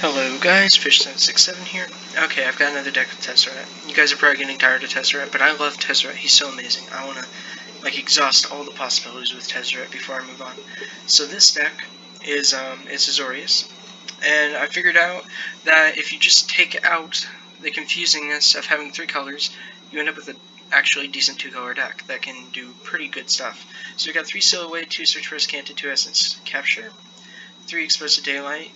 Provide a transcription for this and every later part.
Hello guys, Fish767 here. Okay, I've got another deck of Tezzeret. You guys are probably getting tired of Tezzeret, but I love Tezzeret. He's so amazing. I want to exhaust all the possibilities with Tezzeret before I move on. So this deck is it's Azorius, and I figured out that if you just take out the confusingness of having 3 colors, you end up with an actually decent 2-color deck that can do pretty good stuff. So we got 3 Sail Away, 2 Search for Escanta, 2 Essence Capture, 3 Exposed to Daylight,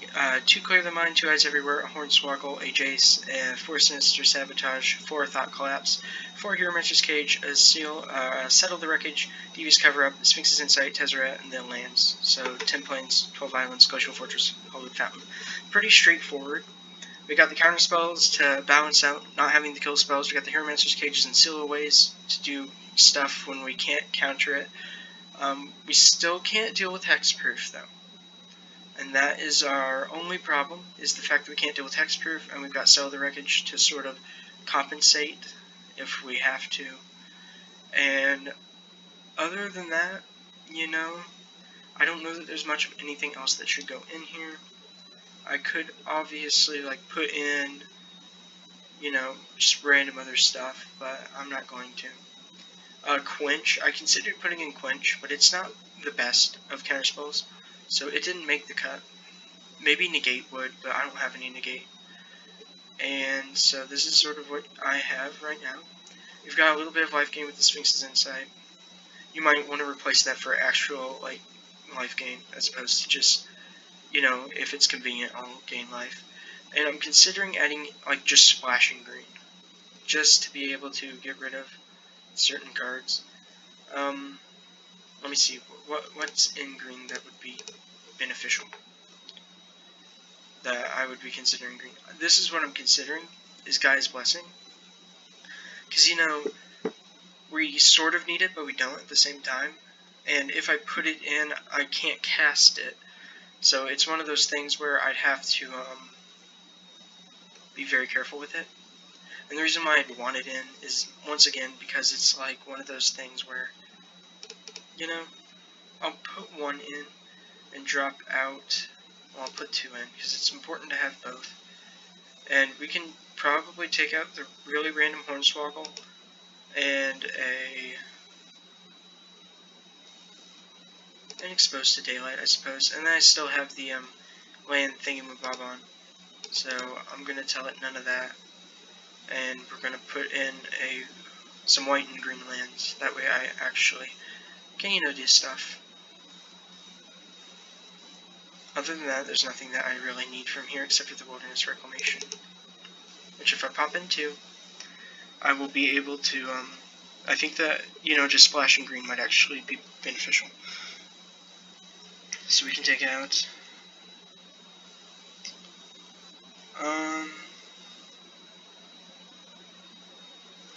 2 Clear the Mind, 2 Eyes Everywhere, a Hornswoggle, a Jace, 4 Sinister Sabotage, 4 Thought Collapse, 4 Hero Master's Cage, a Seal, Settle the Wreckage, Devious Cover Up, Sphinx's Insight, Tezzeret, and then lands. So 10 plains, 12 islands, Glacial Fortress, Holy Fountain. Pretty straightforward. We got the counter spells to balance out not having the kill spells. We got the Hero Master's Cages and Seal Aways to do stuff when we can't counter it. We still can't deal with Hexproof though. And that is our only problem, is the fact that we can't deal with Hexproof, and we've got Settle the Wreckage to sort of compensate if we have to. And other than that, you know, I don't know that there's much of anything else that should go in here. I could obviously, put in, just random other stuff, but I'm not going to. Quench, I considered putting in Quench, but it's not the best of counterspells. So it didn't make the cut. Maybe Negate would, but I don't have any Negate. And so this is sort of what I have right now. We've got a little bit of life gain with the Sphinx's Insight. You might want to replace that for actual, life gain, as opposed to just, if it's convenient, I'll gain life. And I'm considering adding, just splashing green. Just to be able to get rid of certain cards. Let me see, what's in green that would be beneficial, that I would be considering green. This is what I'm considering, is Gaia's Blessing. Because, we sort of need it, but we don't at the same time. And if I put it in, I can't cast it. So it's one of those things where I'd have to be very careful with it. And the reason why I'd want it in is, once again, because it's one of those things where, I'll put 1 in and drop out, well, I'll put 2 in, because it's important to have both. And we can probably take out the really random Hornswoggle and an Exposed to Daylight, I suppose. And then I still have the land thingamabob on. So I'm going to tell it none of that. And we're going to put in some white and green lands. That way I actually can, do stuff. Other than that, there's nothing that I really need from here except for the Wilderness Reclamation. Which if I pop into, I will be able to, I think that, just splashing green might actually be beneficial. So we can take out,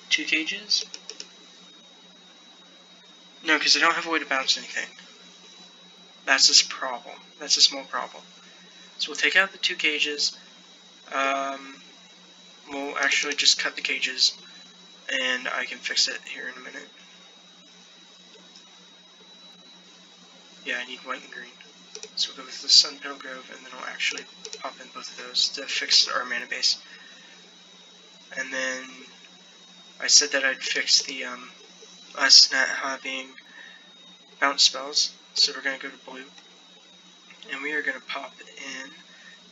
2 cages? No, because I don't have a way to bounce anything. That's this problem. That's a small problem. So we'll take out the 2 cages. We'll actually just cut the cages, and I can fix it here in a minute. Yeah, I need white and green. So we'll go with the Sun Petal Grove, and then I'll actually pop in both of those to fix our mana base. And then I said that I'd fix the us not having bounce spells. So we're going to go to blue, and we are going to pop in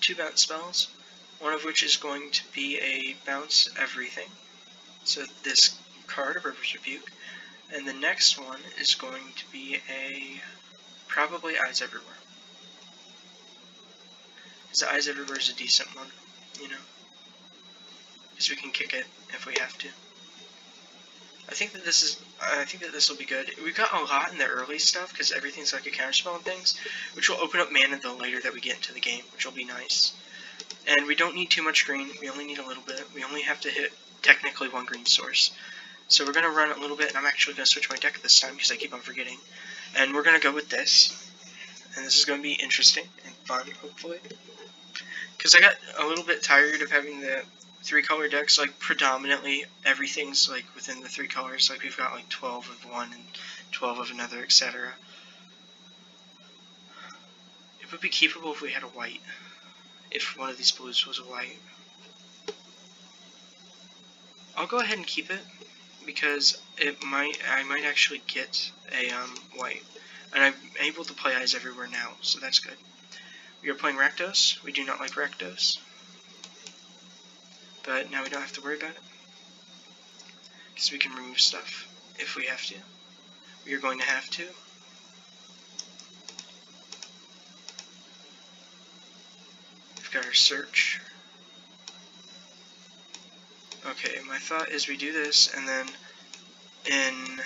2 bounce spells, one of which is going to be a bounce everything, so this card, a River's Rebuke, and the next one is going to be probably Eyes Everywhere. Because Eyes Everywhere is a decent one, because we can kick it if we have to. I think that this will be good. We've got a lot in the early stuff because everything's like a counterspell and things, which will open up mana the later that we get into the game, which will be nice. And we don't need too much green. We only need a little bit. We only have to hit technically 1 green source. So we're going to run a little bit, and I'm actually going to switch my deck this time because I keep on forgetting. And we're going to go with this. And this is going to be interesting and fun, hopefully. Because I got a little bit tired of having the 3-color decks, predominantly everything's within the 3 colors, we've got 12 of one and 12 of another, etc. It would be keepable if we had a white. if one of these blues was a white. I'll go ahead and keep it, because I might actually get a white. And I'm able to play eyes everywhere now, so that's good. We are playing Rakdos. We do not like Rakdos. But now we don't have to worry about it, because we can remove stuff if we have to. We are going to have to. We've got our search. Okay, my thought is we do this, and then in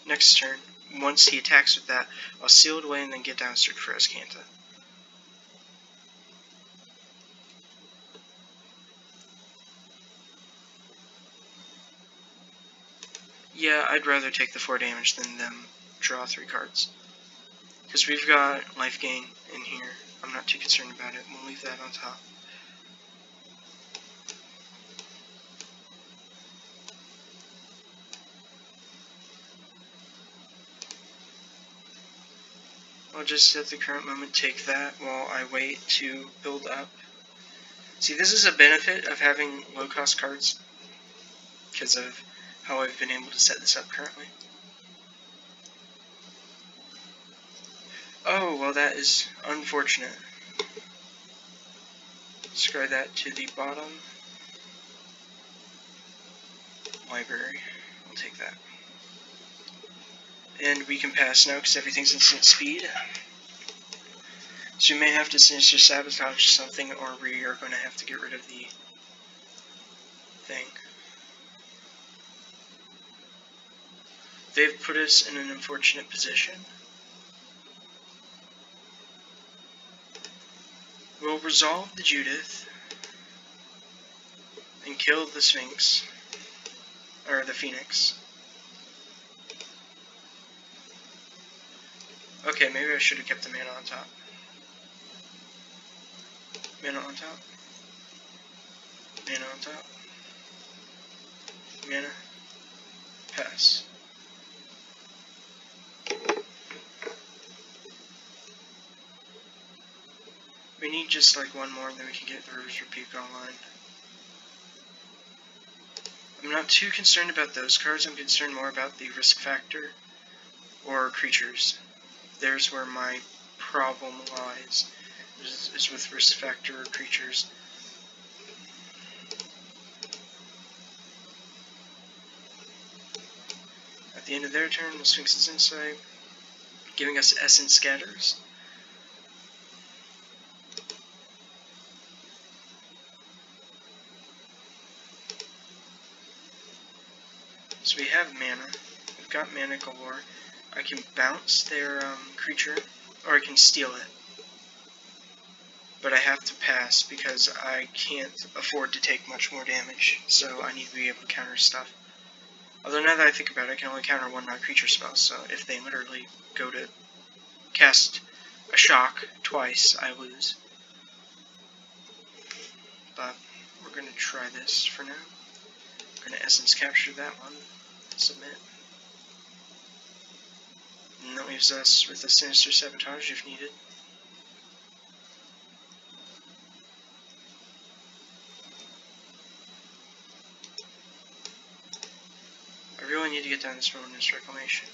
next turn, once he attacks with that, I'll seal it away and then get down and search for Escanta. Yeah, I'd rather take the 4 damage than them draw 3 cards. Because we've got life gain in here. I'm not too concerned about it. We'll leave that on top. I'll just at the current moment take that while I wait to build up. See, this is a benefit of having low cost cards, because of how I've been able to set this up currently. Oh, well, that is unfortunate. Scry that to the bottom. Library. I'll take that. And we can pass now because everything's instant speed. So we may have to sinister sabotage something, or we are going to have to get rid of the thing. They've put us in an unfortunate position. We'll resolve the Judith and kill the Sphinx, or the Phoenix. Okay, maybe I should have kept the mana on top. Mana on top. Mana on top. Mana. Pass. We need just like one more and then we can get the Rivers Repeat online. I'm not too concerned about those cards, I'm concerned more about the risk factor or creatures. There's where my problem lies, is with risk factor or creatures. At the end of their turn, the Sphinx's Insight, giving us Essence Scatters. So we have mana. We've got mana galore. I can bounce their creature, or I can steal it. But I have to pass because I can't afford to take much more damage, so I need to be able to counter stuff. Although now that I think about it, I can only counter 1 non-creature spell, so if they literally go to cast a shock twice, I lose. But we're going to try this for now. I'm going to Essence Capture that one. Submit. And that leaves us with a Sinister Sabotage if needed. I really need to get down this Wilderness Reclamation.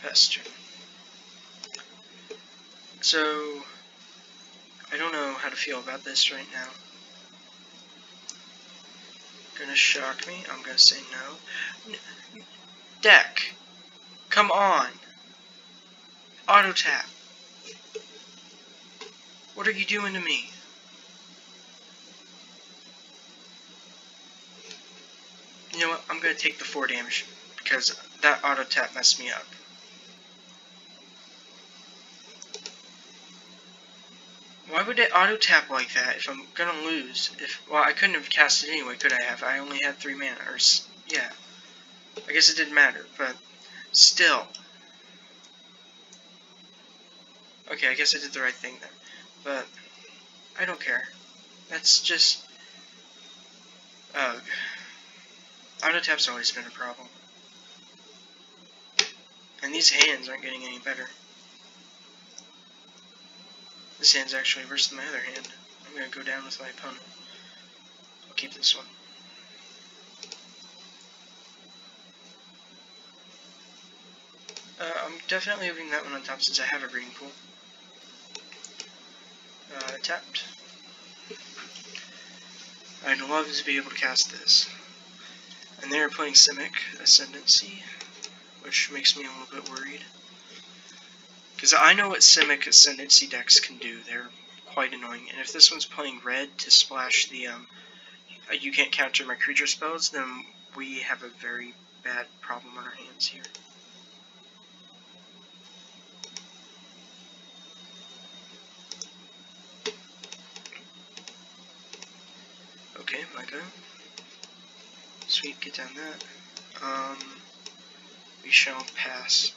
Pester. So, I don't know how to feel about this right now. Gonna shock me? I'm gonna say no. Deck! Come on! Auto tap! What are you doing to me? You know what? I'm gonna take the 4 damage because that auto tap messed me up. Why would it auto tap like that if I'm gonna lose? Well, I couldn't have cast it anyway, could I have? I only had 3 mana, or yeah. I guess it didn't matter, but still. Okay, I guess I did the right thing there, but I don't care. That's just ugh. Auto-tap's always been a problem. And these hands aren't getting any better. This hand's actually worse than my other hand. I'm going to go down with my opponent. I'll keep this one. I'm definitely leaving that one on top since I have a breeding pool. Tapped. I'd love to be able to cast this. And they're playing Simic Ascendancy, which makes me a little bit worried. Because I know what Simic Ascendancy decks can do. They're quite annoying. And if this one's playing red to splash the you can't counter my creature spells, then we have a very bad problem on our hands here. Okay, my go. Sweet, get down that. We shall pass.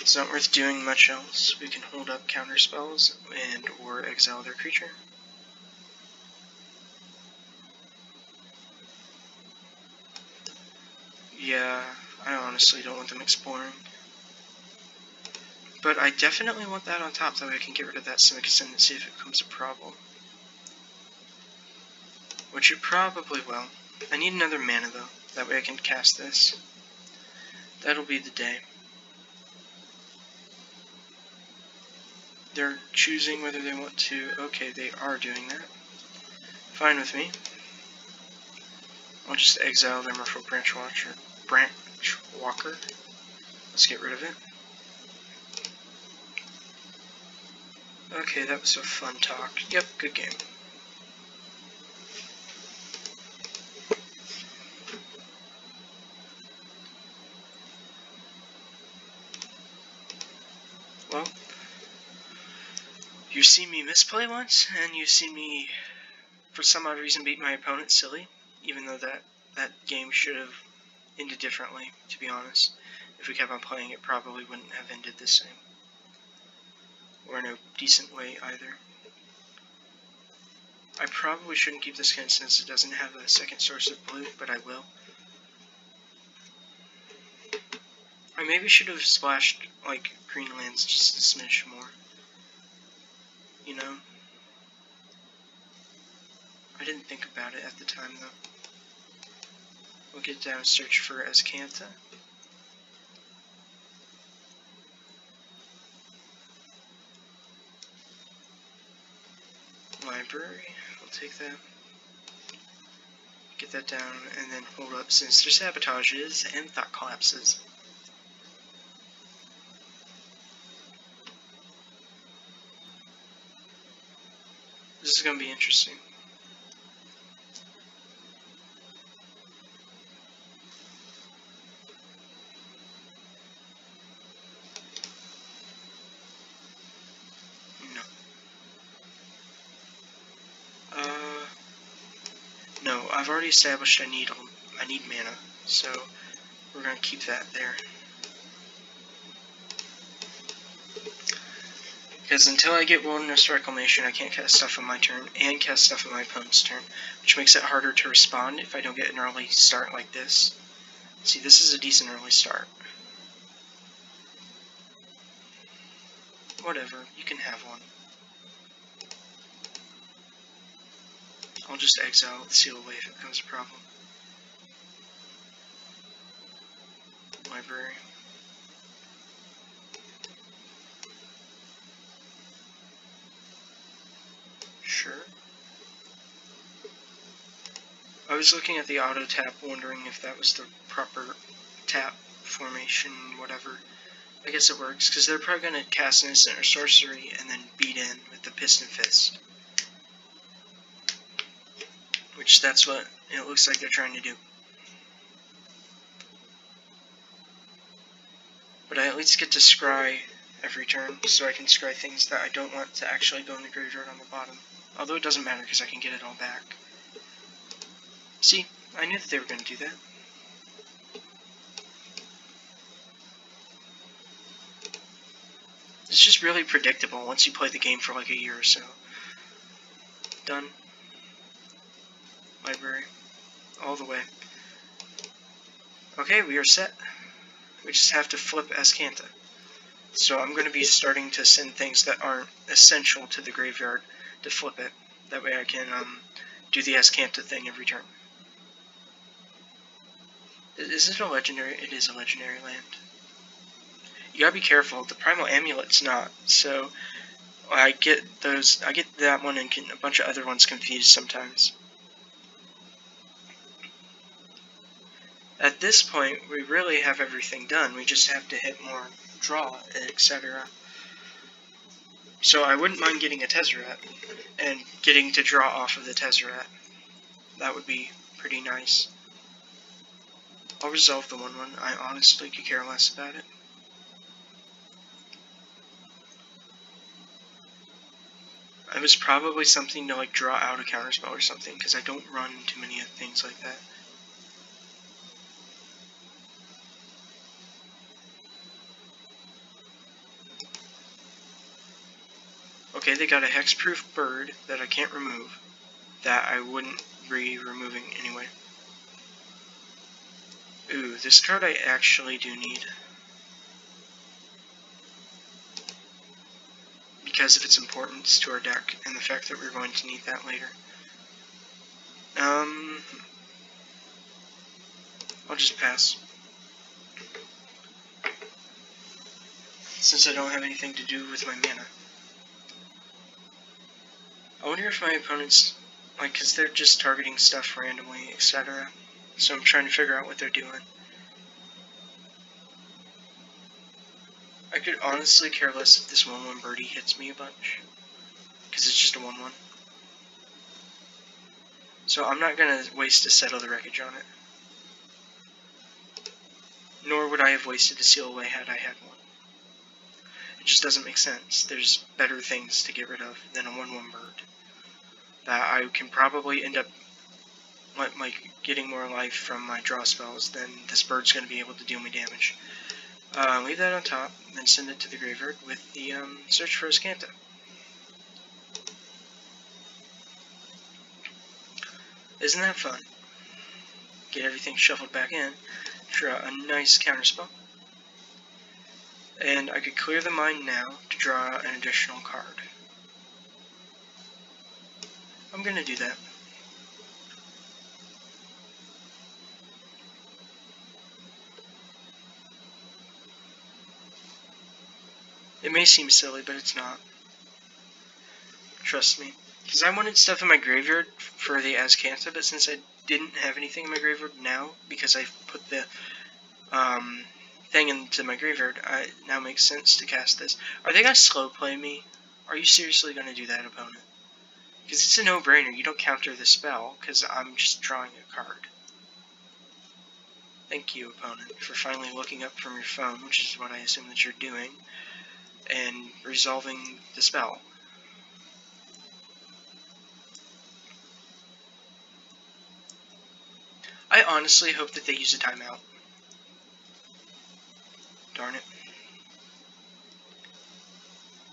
It's not worth doing much else. We can hold up counter spells and or exile their creature. Yeah, I honestly don't want them exploring. But I definitely want that on top, that way I can get rid of that Simic Ascendancy if it becomes a problem. Which it probably will. I need another mana though, that way I can cast this. That'll be the day. They're choosing whether they want to. Okay, they are doing that. Fine with me. I'll just exile their Merfolk Branch Walker. Let's get rid of it. Okay, that was a fun talk. Yep, good game. Well, you've seen me misplay once, and you've seen me, for some odd reason, beat my opponent silly, even though that game should have ended differently, to be honest. If we kept on playing, it probably wouldn't have ended the same. Or in a decent way, either. I probably shouldn't keep this hand since it doesn't have a second source of blue, but I will. I maybe should have splashed, like, green lands just a smidge more. You know? I didn't think about it at the time, though. We'll get down and search for Azcanta. Library, I'll take that. Get that down, and then hold up Sinister Sabotages and Thought Collapses. This is going to be interesting. No, I've already established I need mana, so we're going to keep that there. Because until I get Wilderness Reclamation, I can't cast stuff on my turn, and cast stuff on my opponent's turn, which makes it harder to respond if I don't get an early start like this. See, this is a decent early start. Whatever, you can have one. I'll just exile the seal away if it becomes a problem. Library. Sure. I was looking at the auto tap, wondering if that was the proper tap formation, whatever. I guess it works, because they're probably going to cast an instant or sorcery and then beat in with the Piston Fist. Which that's what it looks like they're trying to do. But I at least get to scry every turn, so I can scry things that I don't want to actually go in the graveyard on the bottom. Although it doesn't matter, because I can get it all back. See, I knew that they were going to do that. It's just really predictable once you play the game for like a year or so. Done. Library. All the way. Okay, we are set. We just have to flip Azcanta. So I'm going to be starting to send things that aren't essential to the graveyard to flip it. That way I can do the Azcanta thing every turn. Is it a legendary? It is a legendary land. You gotta be careful. The Primal Amulet's not. So I get that one and a bunch of other ones confused sometimes. At this point, we really have everything done. We just have to hit more draw, etc. So I wouldn't mind getting a Tezzeret and getting to draw off of the Tezzeret. That would be pretty nice. I'll resolve the 1/1. I honestly could care less about it. It was probably something to like draw out a counterspell or something, because I don't run too many things like that. Okay, they got a hexproof bird that I can't remove, that I wouldn't be removing anyway. Ooh, this card I actually do need, because of its importance to our deck, and the fact that we're going to need that later. I'll just pass. Since I don't have anything to do with my mana. I wonder if my opponents, like, because they're just targeting stuff randomly, etc. So I'm trying to figure out what they're doing. I could honestly care less if this 1/1 birdie hits me a bunch, because it's just a 1/1. So I'm not going to waste a Settle the Wreckage on it. Nor would I have wasted a Seal Away had I had one. It just doesn't make sense. There's better things to get rid of than a 1/1 bird. That I can probably end up like getting more life from my draw spells than this bird's going to be able to deal me damage. Leave that on top, then send it to the graveyard with the search for Azcanta. Isn't that fun? Get everything shuffled back in, draw a nice counterspell, and I could clear the mind now to draw an additional card. I'm going to do that. It may seem silly, but it's not. Trust me. Because I wanted stuff in my graveyard for the Azcanta, but since I didn't have anything in my graveyard now, because I put the thing into my graveyard, it now makes sense to cast this. Are they going to slow play me? Are you seriously going to do that, opponent? Because it's a no-brainer. You don't counter the spell, because I'm just drawing a card. Thank you, opponent, for finally looking up from your phone, which is what I assume that you're doing, and resolving the spell. I honestly hope that they use a timeout. Darn it.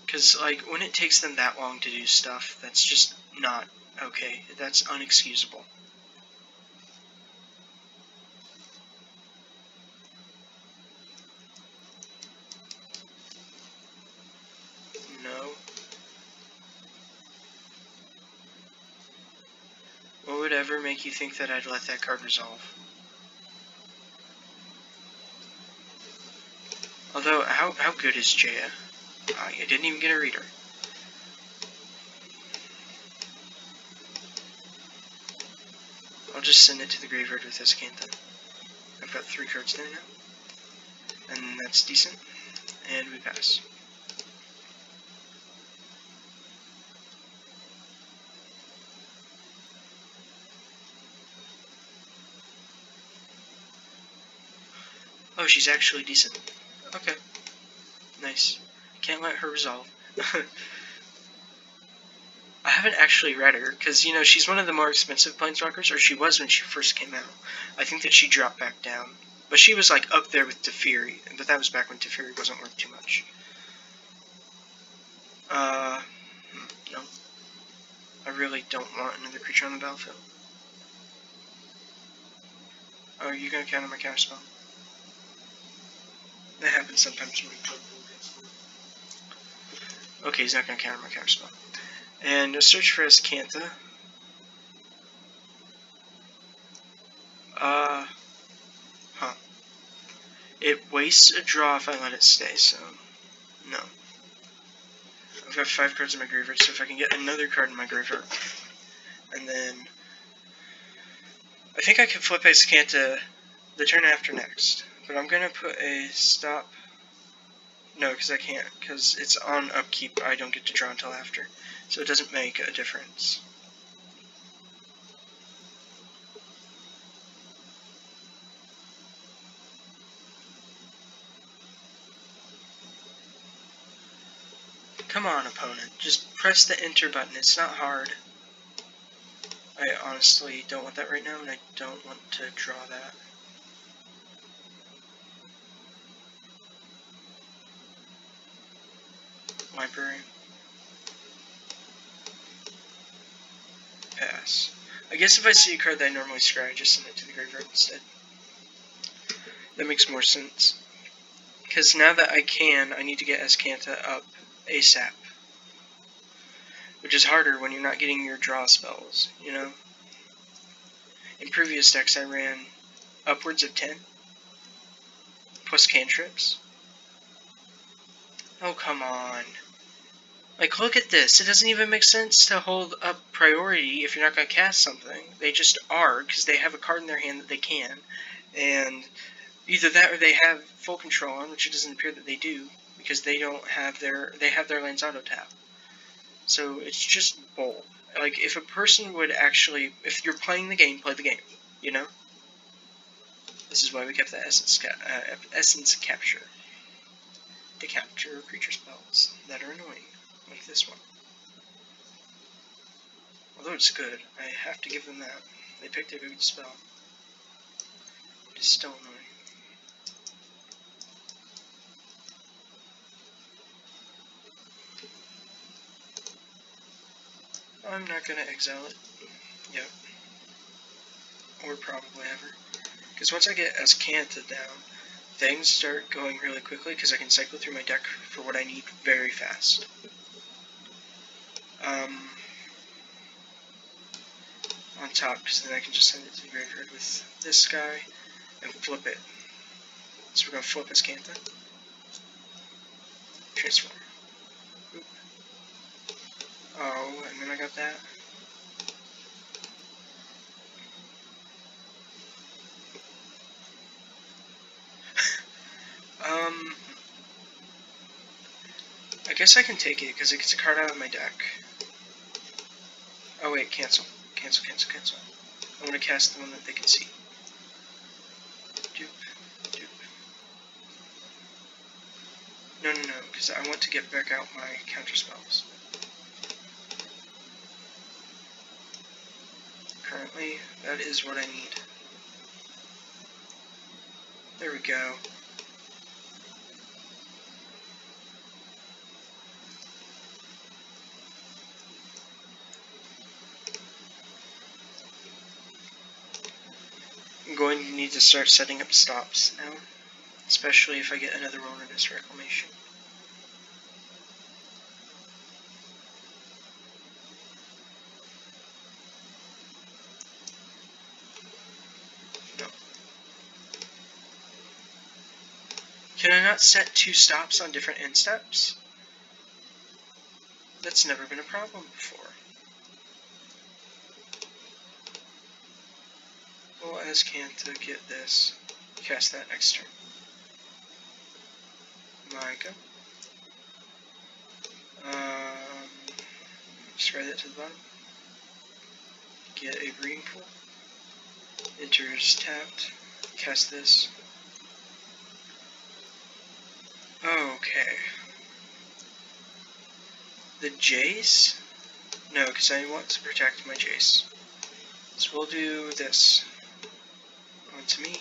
Because, like, when it takes them that long to do stuff, that's just not okay. That's unexcusable. No. What would ever make you think that I'd let that card resolve? Although, how good is Jaya? I didn't even get a reader. I'll just send it to the graveyard with Azcanta. I've got 3 cards there now. And that's decent. And we pass. Oh, she's actually decent. Okay. Nice. Can't let her resolve. I haven't actually read her, because, you know, she's one of the more expensive planeswalkers, or she was when she first came out. I think that she dropped back down. But she was, like, up there with Teferi, but that was back when Teferi wasn't worth too much. No. I really don't want another creature on the battlefield. Oh, are you gonna counter my counterspell? That happens sometimes when we play. Okay, he's not going to counter my counterspell. And a search for Escantha. Huh. It wastes a draw if I let it stay, so no. I've got 5 cards in my graveyard, so if I can get another card in my graveyard, and then I think I can flip Escantha the turn after next, but I'm gonna put a stop. No, because I can't, because it's on upkeep. I don't get to draw until after, so it doesn't make a difference. Come on, opponent. Just press the enter button. It's not hard. I honestly don't want that right now, and I don't want to draw that. Library. Pass. I guess if I see a card that I normally scry, I just send it to the graveyard instead. That makes more sense. Because now that I can, I need to get Escantha up ASAP. Which is harder when you're not getting your draw spells, you know? In previous decks I ran upwards of 10. Plus cantrips. Oh, come on. Like, look at this. It doesn't even make sense to hold up priority if you're not going to cast something. They just are, because they have a card in their hand that they can. And either that or they have full control on, which it doesn't appear that they do, because they don't have they have their lands auto tap. So it's just bull. Like, if a person would actually, if you're playing the game, play the game, you know? This is why we kept the essence capture. To capture creature spells that are annoying, like this one. Although it's good, I have to give them that. They picked a good spell. It's still annoying. I'm not going to exile it yet. Or probably ever. Because once I get Escantha down, things start going really quickly because I can cycle through my deck for what I need very fast. On top, because then I can just send it to the graveyard with this guy and flip it. So we're going to flip Escantha. Transform. Oop. Oh, and then I got that. I guess I can take it because it gets a card out of my deck. Oh wait, cancel. Cancel, cancel, cancel. I want to cast the one that they can see. Dupe, dupe. No, because I want to get back out my counter spells. Currently, that is what I need. There we go. I'm going to need to start setting up stops now, especially if I get another Wilderness Reclamation. No. Can I not set 2 stops on different end steps? That's never been a problem before. Well, Escantha to get this. Cast that next turn. Micah. Spread that to the bottom. Get a breeding pool. Enters tapped. Cast this. Okay. The Jace? No, because I want to protect my Jace. So we'll do this. Onto me.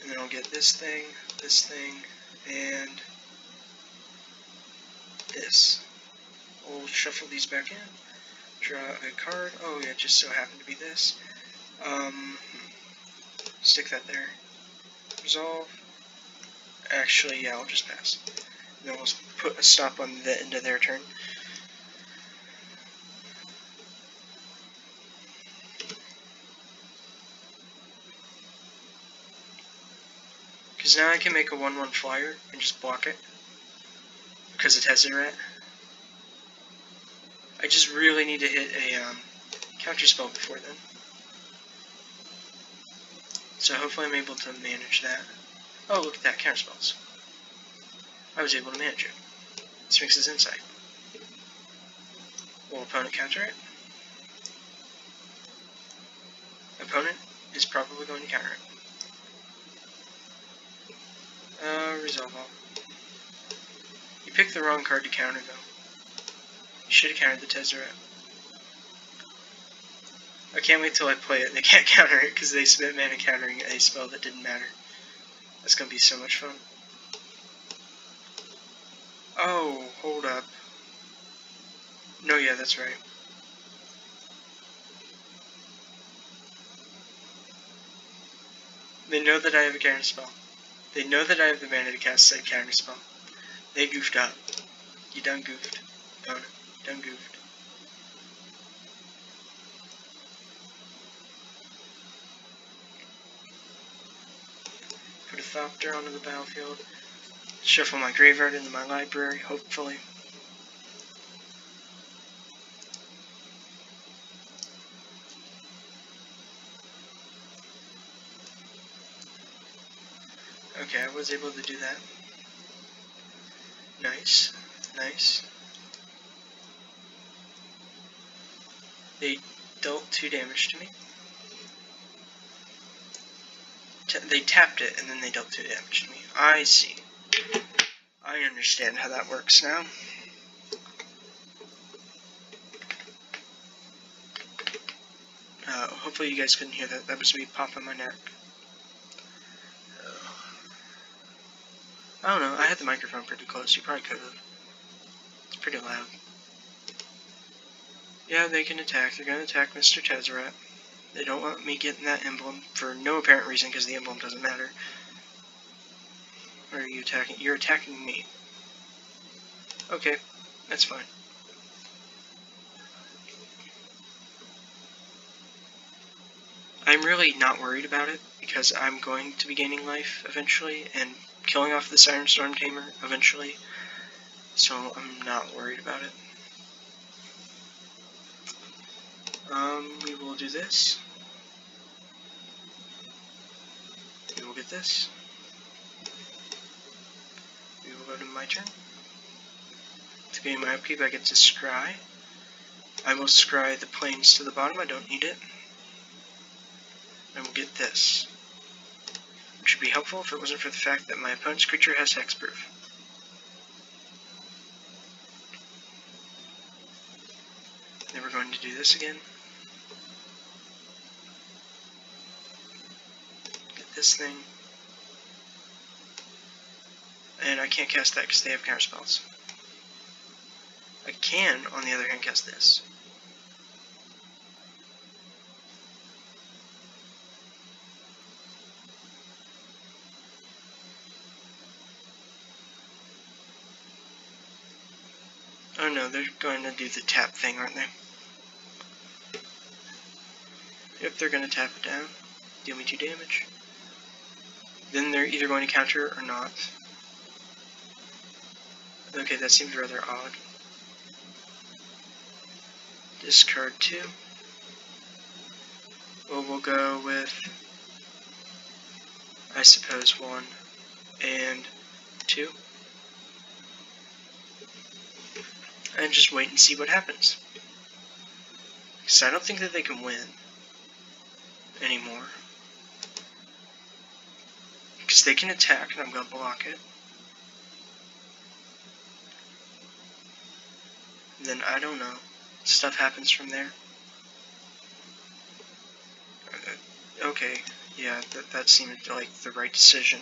And then I'll get this thing, and this. We'll shuffle these back in. Draw a card. Oh yeah, it just so happened to be this. Stick that there. Resolve. Actually, yeah, I'll just pass. And then we'll put a stop on the end of their turn. Because now I can make a 1/1 flyer and just block it. Because of Tezzeret. I just really need to hit a counter spell before then. So hopefully I'm able to manage that. Oh, look at that, counter spells. I was able to manage it. Sphinx's Insight. Will opponent counter it? Opponent is probably going to counter it. Resolve all. You picked the wrong card to counter, though. You should have countered the Tezzeret. I can't wait till I play it. They can't counter it because they spent mana countering a spell that didn't matter. That's going to be so much fun. Oh, hold up. No, yeah, that's right. They know that I have a counter spell. They know that I have the mana to cast said counter spell. They goofed up. You done goofed. Done goofed. Put a Thopter onto the battlefield. Shuffle my graveyard into my library, hopefully. Okay, I was able to do that. Nice. Nice. They dealt 2 damage to me. They tapped it, and then they dealt 2 damage to me. I see. I understand how that works now. Hopefully you guys couldn't hear that. That was me popping my neck. I don't know. I had the microphone pretty close. You probably could have. It's pretty loud. Yeah, they can attack. They're going to attack Mr. Tezzeret. They don't want me getting that emblem for no apparent reason because the emblem doesn't matter. Or are you attacking? You're attacking me. Okay, that's fine. I'm really not worried about it because I'm going to be gaining life eventually and killing off the Siren Storm Tamer eventually. So I'm not worried about it. We will do this. We will get this. We will go to my turn. To gain my upkeep, I get to scry. I will scry the plains to the bottom. I don't need it. And we'll get this. Which would be helpful if it wasn't for the fact that my opponent's creature has hexproof. Then we're going to do this again. Get this thing. And I can't cast that because they have counter spells. I can, on the other hand, cast this. Oh no, they're going to do the tap thing, aren't they? Yep, they're going to tap it down. Deal me 2 damage. Then they're either going to counter or not. Okay, that seems rather odd. Discard 2. Well, we'll go with, I suppose, 1 and 2. And just wait and see what happens. Because I don't think that they can win anymore. Because they can attack, and I'm going to block it. And then, I don't know. Stuff happens from there. Okay, yeah, that seemed like the right decision.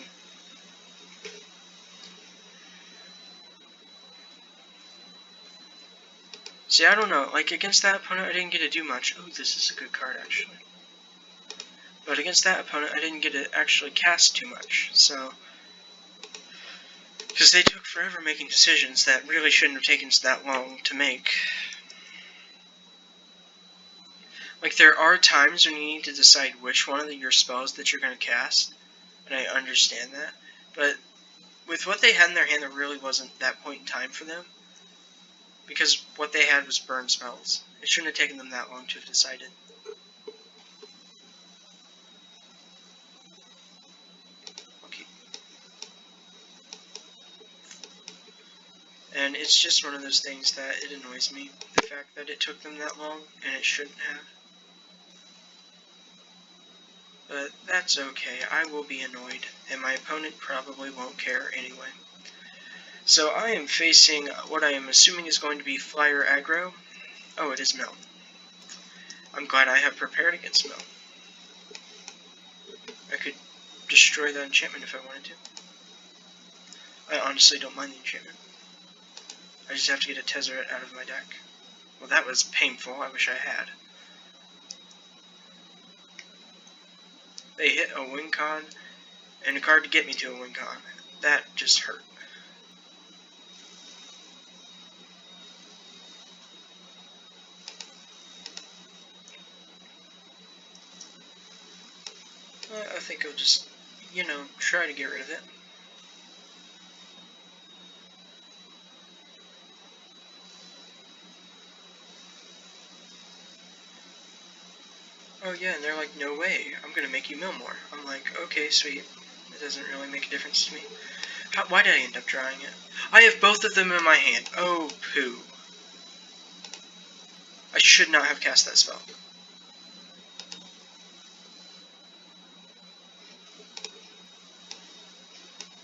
See, I don't know. Like, against that opponent, I didn't get to do much. Oh, this is a good card, actually. But against that opponent, I didn't get to actually cast too much, so Because they took forever making decisions that really shouldn't have taken that long to make. Like, there are times when you need to decide which one of your spells that you're going to cast, and I understand that, but with what they had in their hand, there really wasn't that point in time for them, because what they had was burn spells. It shouldn't have taken them that long to have decided. Okay. And it's just one of those things that it annoys me, the fact that it took them that long, and it shouldn't have. But that's okay, I will be annoyed, and my opponent probably won't care anyway. So I am facing what I am assuming is going to be Flyer aggro. Oh, it is Mill. I'm glad I have prepared against Mill. I could destroy that enchantment if I wanted to. I honestly don't mind the enchantment. I just have to get a Tezzeret out of my deck. Well, that was painful, I wish I had. They hit a win con, and a card to get me to a win con. That just hurt. I think I'll just, try to get rid of it. Oh yeah, and they're like, no way, I'm gonna make you mill more. I'm like, okay, sweet. It doesn't really make a difference to me. Why did I end up drawing it? I have both of them in my hand. Oh, poo. I should not have cast that spell.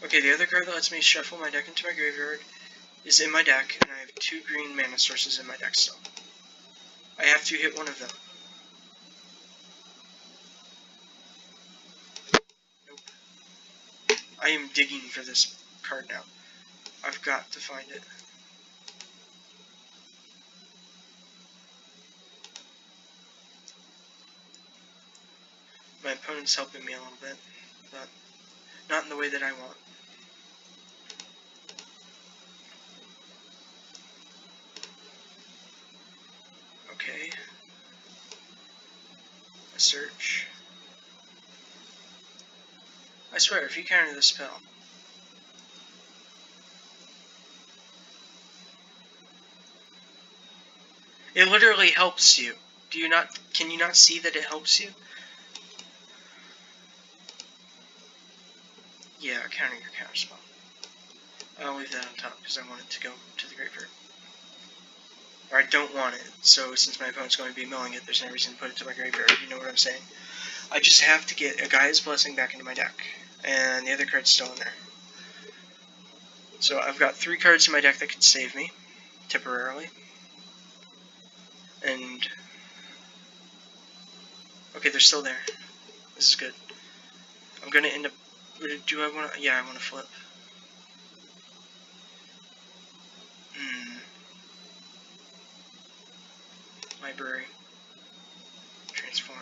Okay, the other card that lets me shuffle my deck into my graveyard is in my deck, and I have 2 green mana sources in my deck still. I have to hit one of them. Nope. I am digging for this card now. I've got to find it. My opponent's helping me a little bit, but not in the way that I want. Okay. A search. I swear, if you counter the spell. It literally helps you. Can you not see that it helps you? Yeah, counter your counter spell. I'll leave that on top because I want it to go to the graveyard. Or I don't want it, so since my opponent's going to be milling it, there's no reason to put it to my graveyard, you know what I'm saying? I just have to get a Gaia's Blessing back into my deck, and the other card's still in there. So I've got 3 cards in my deck that could save me, temporarily. And okay, they're still there. This is good. I'm gonna end up. Do I want to? Yeah, I want to flip. Library. Transform.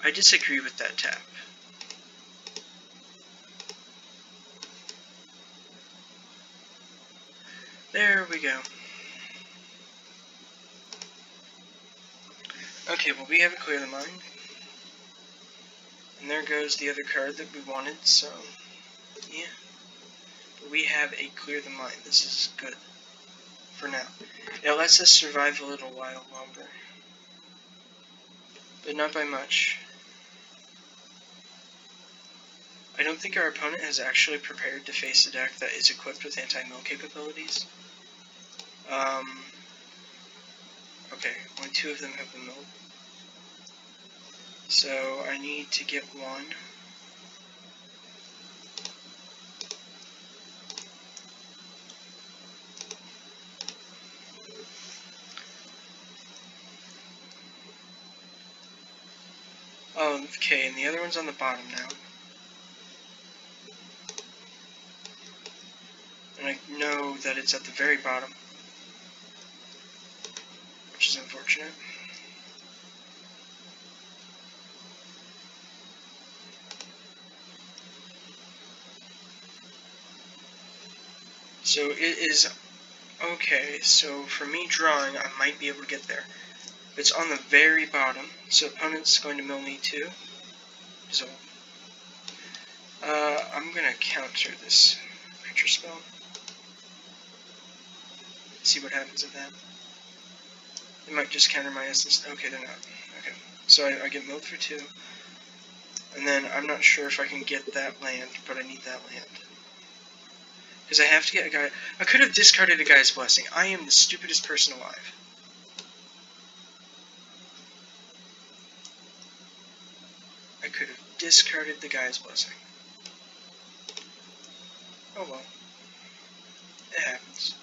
I disagree with that tap. There we go. Okay, well we have a Clear the Mind. And there goes the other card that we wanted, so yeah. But we have a Clear the Mind. This is good. For now. It lets us survive a little while longer. But not by much. I don't think our opponent has actually prepared to face a deck that is equipped with anti-mill capabilities. Okay, only 2 of them have been milled. So I need to get 1. Okay, and the other one's on the bottom now. And I know that it's at the very bottom, which is unfortunate. So it is okay. So for me drawing, I might be able to get there. It's on the very bottom, so opponent's going to mill me too. So I'm gonna counter this creature spell. See what happens with that. They might just counter my essence. Okay, they're not. Okay, so I get milled for 2. And then I'm not sure if I can get that land, but I need that land. Because I have to get a guy. I could have discarded a guy's blessing. I am the stupidest person alive. I could have discarded the guy's blessing. Oh well. It happens.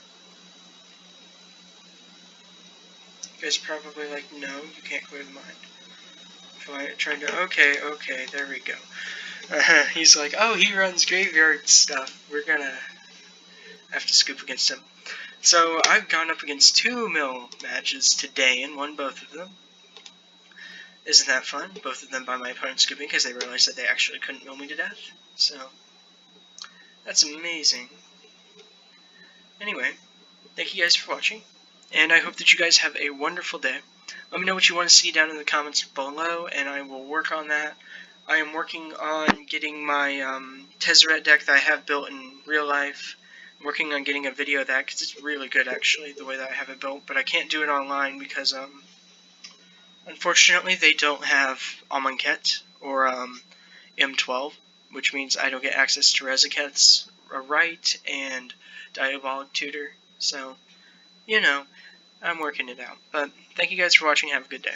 You guys are probably like, no, you can't clear the mind. Trying to, okay, there we go. He's like, oh, he runs graveyard stuff. We're gonna have to scoop against him. So I've gone up against 2 mill matches today and won both of them. Isn't that fun? Both of them by my opponent scooping because they realized that they actually couldn't mill me to death. So that's amazing. Anyway, thank you guys for watching, and I hope that you guys have a wonderful day. Let me know what you want to see down in the comments below, and I will work on that. I am working on getting my Tezzeret deck that I have built in real life. I'm working on getting a video of that because it's really good, actually, the way that I have it built. But I can't do it online because, unfortunately, they don't have Amonkhet or M12, which means I don't get access to Reziket's Right and Diabolic Tutor. So, you know, I'm working it out. But thank you guys for watching. Have a good day.